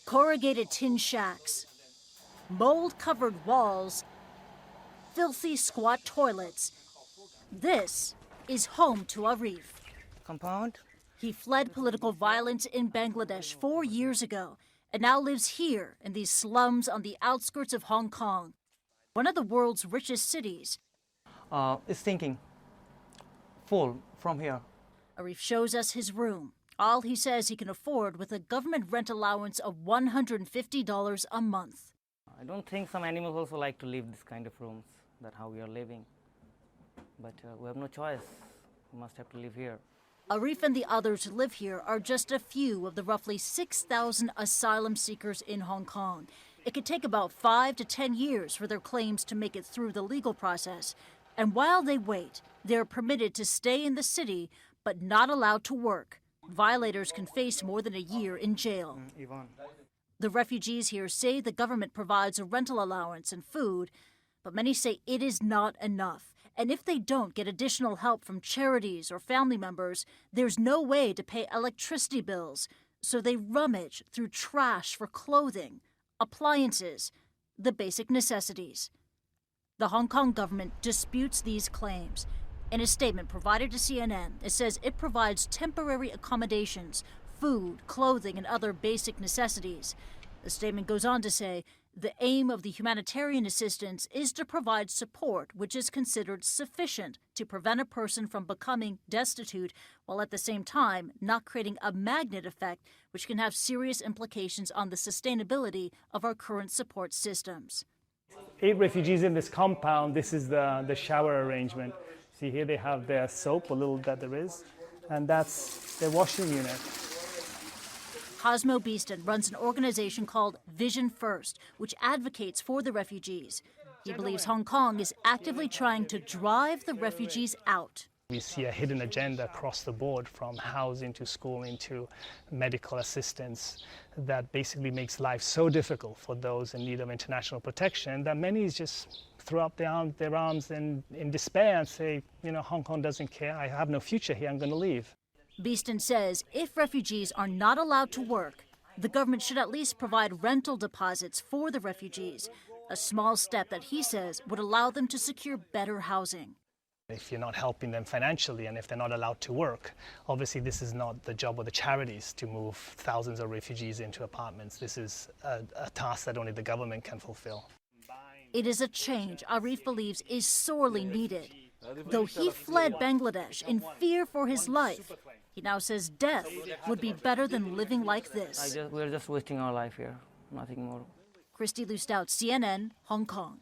Corrugated tin shacks, mold-covered walls, filthy squat toilets. This is home to Arif. Compound? He fled political violence in Bangladesh 4 years ago and now lives here in these slums on the outskirts of Hong Kong, one of the world's richest cities. It's thinking full from here. Arif shows us his room, all he says he can afford with a government rent allowance of $150 a month. I don't think some animals also like to live this kind of rooms, that's how we are living. But we have no choice, we must have to live here. Arif and the others who live here are just a few of the roughly 6,000 asylum seekers in Hong Kong. It could take about 5 to 10 years for their claims to make it through the legal process. And while they wait, they're permitted to stay in the city, but not allowed to work. Violators can face more than a year in jail. The refugees here say the government provides a rental allowance and food, but many say it is not enough. And if they don't get additional help from charities or family members, there's no way to pay electricity bills. So they rummage through trash for clothing, appliances, the basic necessities. The Hong Kong government disputes these claims. In a statement provided to CNN, it says it provides temporary accommodations, food, clothing, and other basic necessities. The statement goes on to say, the aim of the humanitarian assistance is to provide support which is considered sufficient to prevent a person from becoming destitute, while at the same time not creating a magnet effect which can have serious implications on the sustainability of our current support systems. 8 refugees in this compound. This is the shower arrangement. See here they have their soap, a little that there is, and that's their washing unit. Cosmo Beeston runs an organization called Vision First, which advocates for the refugees. He believes Hong Kong is actively trying to drive the refugees out. We see a hidden agenda across the board, from housing to schooling to medical assistance, that basically makes life so difficult for those in need of international protection that many just throw up their arms in despair and say, you know, Hong Kong doesn't care, I have no future here, I'm going to leave. Beeston says if refugees are not allowed to work, the government should at least provide rental deposits for the refugees, a small step that he says would allow them to secure better housing. If you're not helping them financially and if they're not allowed to work, obviously this is not the job of the charities to move thousands of refugees into apartments. This is a task that only the government can fulfill. It is a change Arif believes is sorely needed. Though he fled Bangladesh in fear for his life, he now says death would be better than living like this. We're just wasting our life here, nothing more. Christy Lustout, CNN, Hong Kong.